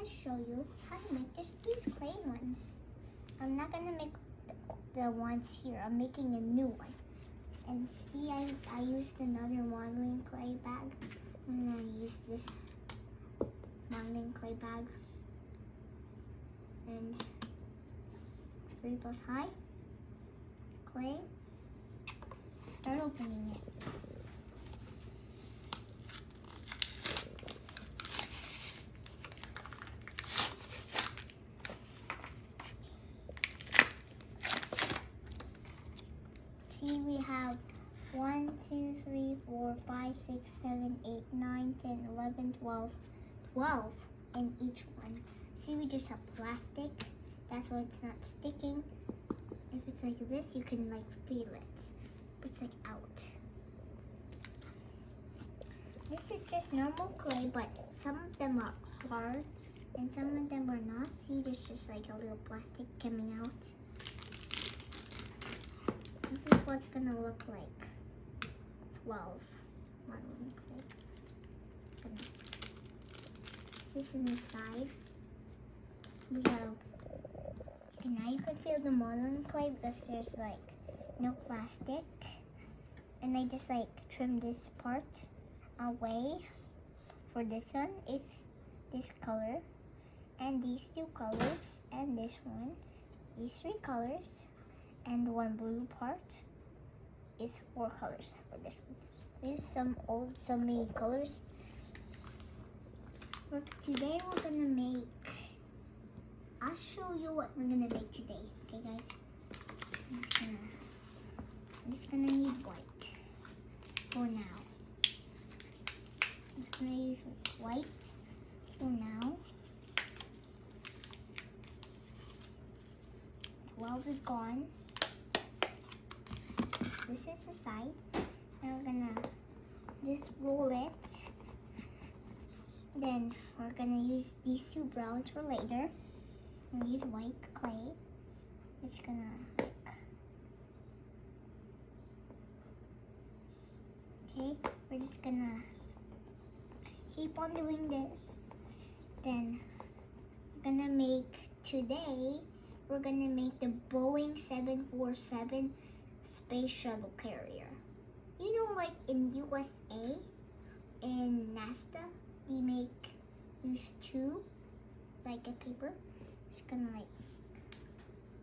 show you how to make these clay ones. I'm not gonna make the ones here. I'm making a new one. And see, I used another modeling clay bag. I'm gonna use this modeling clay bag. And 3 plus high clay. Start opening it. See, we have 1, 2, 3, 4, 5, 6, 7, 8, 9, 10, 11, 12, 12 in each one. See, we just have plastic. That's why it's not sticking. If it's like this, you can like feel it. But it's like out. This is just normal clay, but some of them are hard and some of them are not. See, there's just like a little plastic coming out. This is what's gonna look like. 12 modeling clay. It's just in the side. We have, and now you can feel the modeling clay because there's like no plastic. And I just like trim this part away. For this one, it's this color, and these 2 colors, and this one, these 3 colors. And 1 blue part is 4 colors for this one. There's some many colors. But today we're gonna make, I'll show you what we're gonna make today. Okay guys, I'm just gonna need white for now. I'm just gonna use white for now. 12 is gone. This is the side, and we're gonna just roll it. Then we're gonna use these 2 browns for later. And use white clay. We're just gonna okay, we're just gonna keep on doing this. Then we're gonna make today. We're gonna make the Boeing 747 space shuttle carrier. You know, like in USA, in NASA, they use 2, like a paper. Just gonna like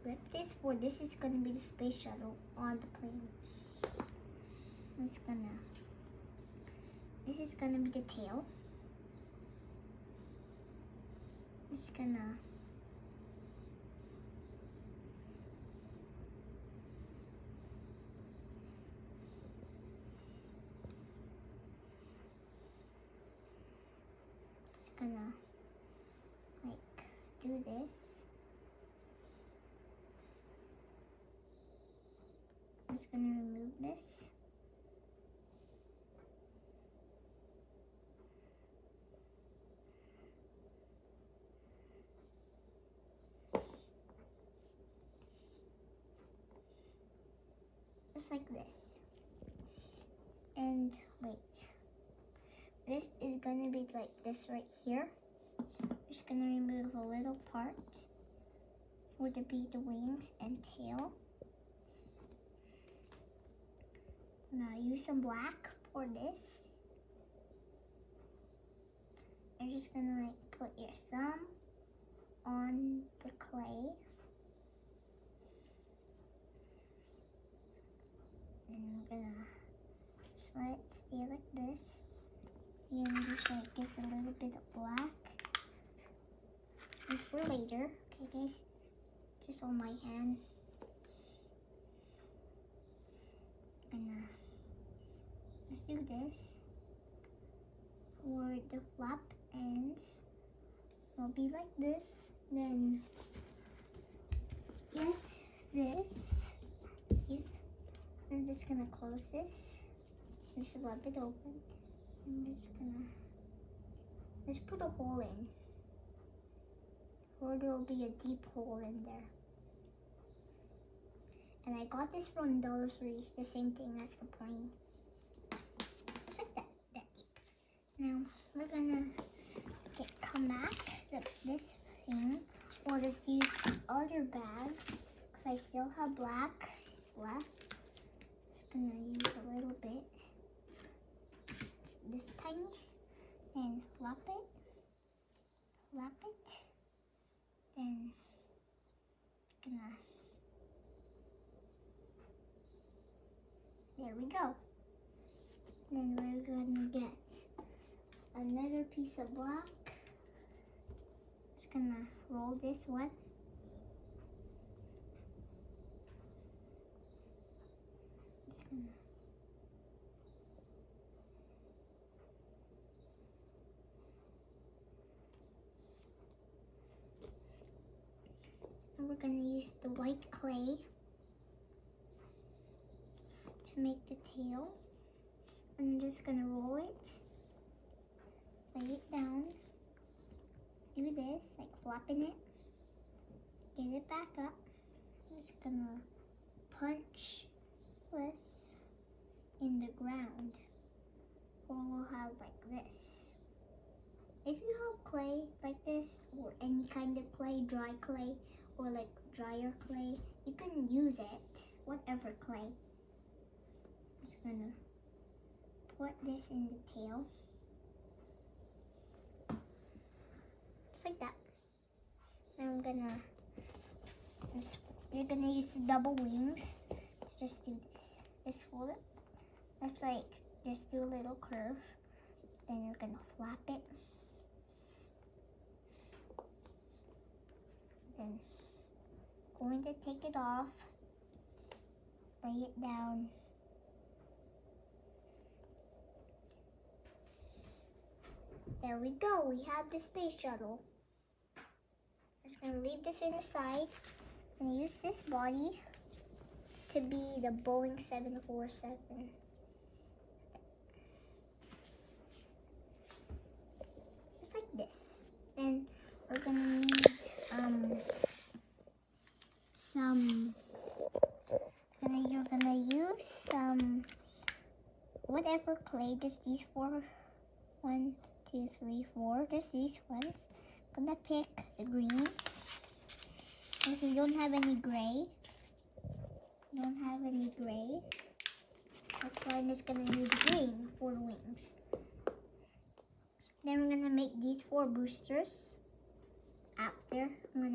rip this for this is gonna be the space shuttle on the plane. This is gonna be the tail. Just gonna like do this. I'm just gonna remove this. Just like this. And wait. This is gonna be like this right here. Just gonna remove a little part for to be the wings and tail. Now use some black for this. You're just gonna like put your thumb on the clay. And we're gonna just let it stay like this. And just like gives a little bit of black. It's for later, okay guys? Just on my hand. And let's do this. For the flap ends, it'll be like this. Then get this. I'm just gonna close this. Just let it open. I'm just gonna just put a hole in. Or there will be a deep hole in there. And I got this from Dollar Tree. It's the same thing as the plane. It's like that deep. Now we're gonna come back this or just use the other bag because I still have black left. Just gonna use a little bit. It's this tiny, and flap it, then gonna. There we go. Then we're gonna get another piece of black. Just gonna roll this one. And we're gonna use the white clay to make the tail. And I'm just gonna roll it, lay it down, do this, like flapping it, get it back up. I'm just gonna punch this in the ground, or we'll have like this. If you have clay like this, or any kind of clay, dry clay, or like drier clay, you can use it, whatever clay. I'm just gonna put this in the tail, just like that. And I'm gonna you're gonna use the double wings to just do this. Just hold it. That's like just do a little curve. Then you're gonna flap it. Then going to take it off, lay it down. There we go, we have the space shuttle. Just gonna leave this on the side and use this body to be the Boeing 747. Just like this. Then we're gonna need you're gonna use some whatever clay, just these four. 1, 2, 3, 4. Just these ones. I'm gonna pick the green. Because we don't have any gray. That's why I'm just gonna use green for the wings. Then we're gonna make these 4 boosters. After, we're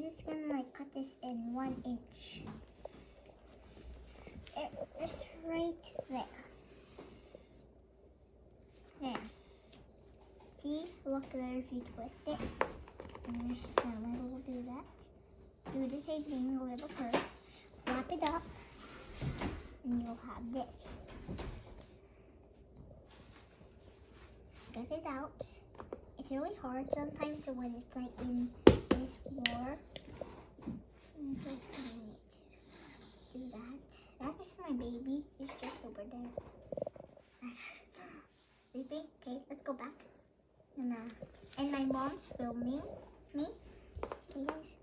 just gonna like cut this in 1 inch. Just right there. There. See? Look there if you twist it. And you're just gonna do that. Do the same thing, a little curve. Flap it up. And you'll have this. Get it out. It's really hard sometimes when it's like in this floor. I'm just gonna need to do that. That is my baby. He's just over there. Sleeping? Okay, let's go back. And my mom's filming me. Okay, guys.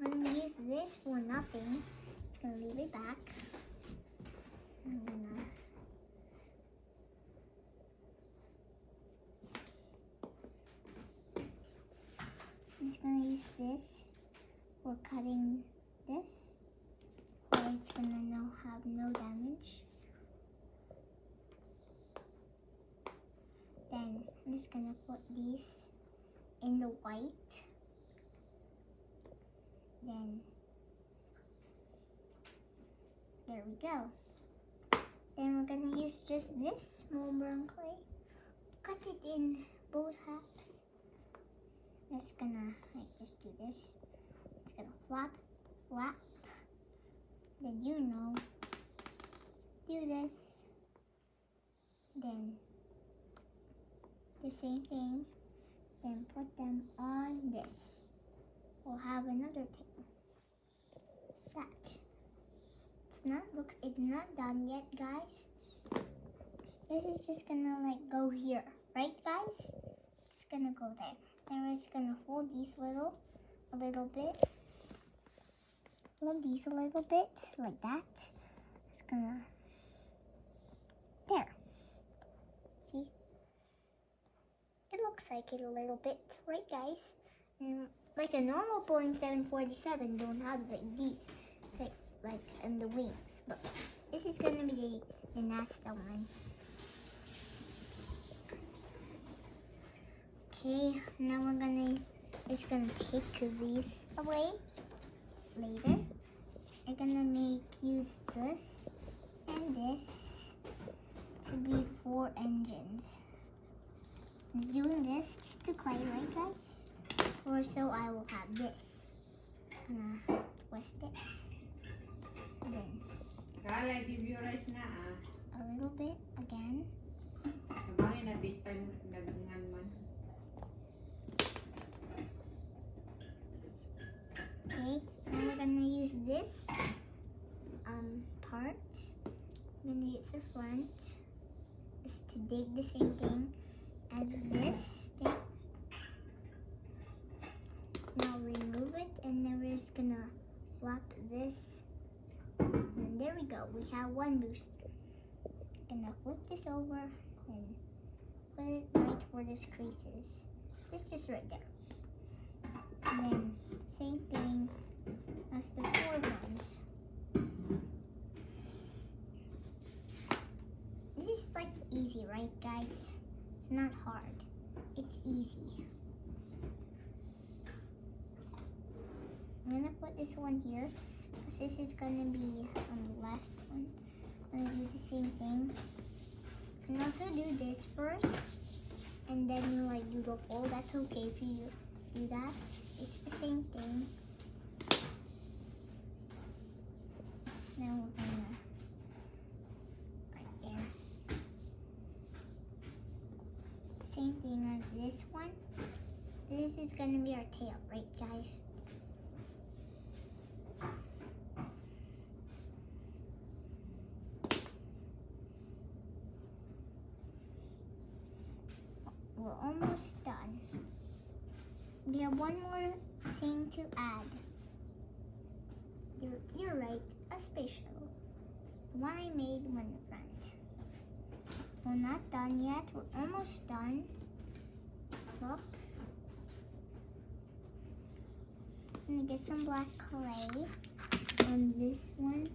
I'm gonna use this for nothing. Just gonna leave it back. I'm just gonna use this for cutting this, so it's gonna have no damage. Then I'm just gonna put these in the white. Then there we go. Then we're gonna use just this small brown clay. Cut it in both halves. Just gonna just do this. Just gonna flap, flap. Then do this. Then the same thing, then put them on this. We'll have another tail. That. It's not done yet, guys. This is just gonna like go here, right, guys? Just gonna go there. Then we're just gonna hold these a little bit. Hold these a little bit, like that. Just gonna, there. See? It looks looks like it a little bit, right guys? And like a normal Boeing 747 don't have like these, like in the wings, but this is gonna be the NASA one. Okay, now we're just gonna take these away later. I'm gonna use this and this to be 4 engines. Just doing this to clay, right guys? Or so I will have this. I'm gonna twist it. And then Kala, give you rice na a little bit again. Sabay na big time nagungan man. Okay, now we're gonna use this part. I'm gonna use the front just to dig the same thing as this thing. Now remove it, and then we're just gonna lap this. And there we go. We have one booster. Gonna flip this over and put it right where this crease is. It's just right there. And then same thing as the 4 ones. This is like easy, right guys? It's not hard. It's easy. I'm gonna put this one here because this is gonna be the last one. I'm gonna do the same thing. You can also do this first and then you like do the hole. That's okay if you do that. It's the same thing. Now we're gonna right there. Same thing as this one. This is gonna be our tail, right guys? We're almost done. We have one more thing to add. You're right, a space shuttle. The one I made on the front. We're not done yet. We're almost done. Look. I'm gonna get some black clay on this one.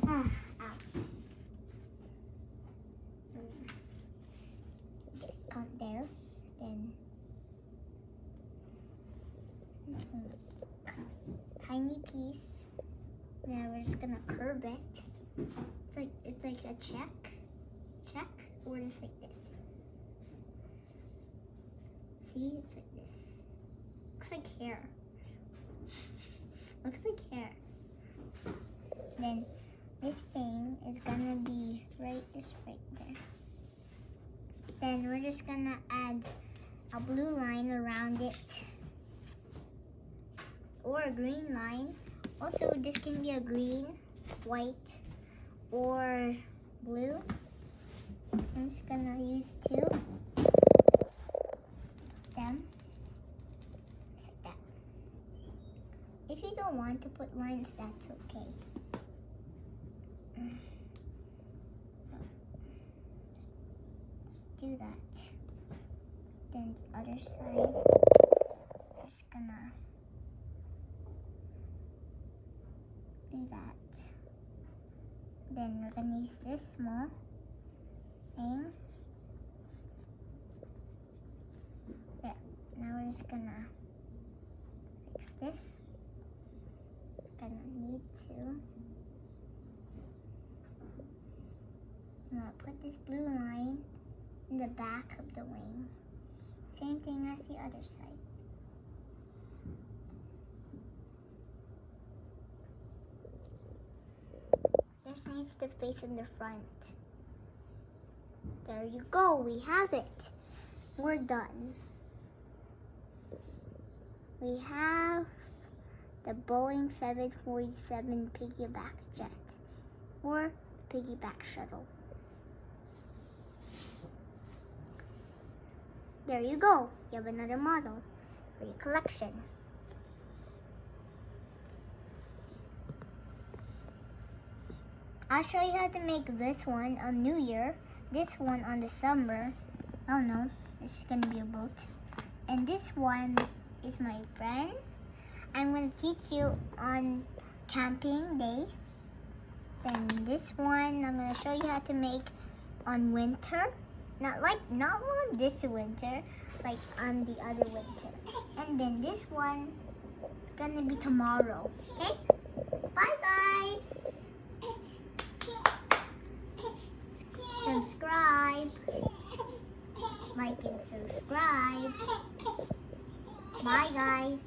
Ow. Get it caught there. Then tiny piece. Now we're just gonna curve it. It's like a check, or just like this. See, it's like this. Looks like hair. Looks like hair. Then this thing is gonna be right there. Then we're just gonna add a blue line around it. Or a green line. Also, this can be a green, white, or blue. I'm just gonna use 2 them. Just like that. If you don't want to put lines, that's okay. Just do that. Then the other side, I'm just gonna do that. Then we're gonna use this small thing. There. Now we're just gonna fix this. Gonna need to. I'm gonna put this blue line in the back of the wing. Same thing as the other side. This needs to face in the front. There you go, we have it. We're done. We have the Boeing 747 piggyback jet, or piggyback shuttle. There you go. You have another model for your collection. I'll show you how to make this one on New Year, this one on December, oh no, It's gonna be a boat. And this one is my friend. I'm gonna teach you on camping day. Then this one I'm gonna show you how to make on winter. Not on this winter, like on the other winter. And then this one is gonna be tomorrow. Okay? Bye guys! Subscribe. Like and subscribe. Bye guys.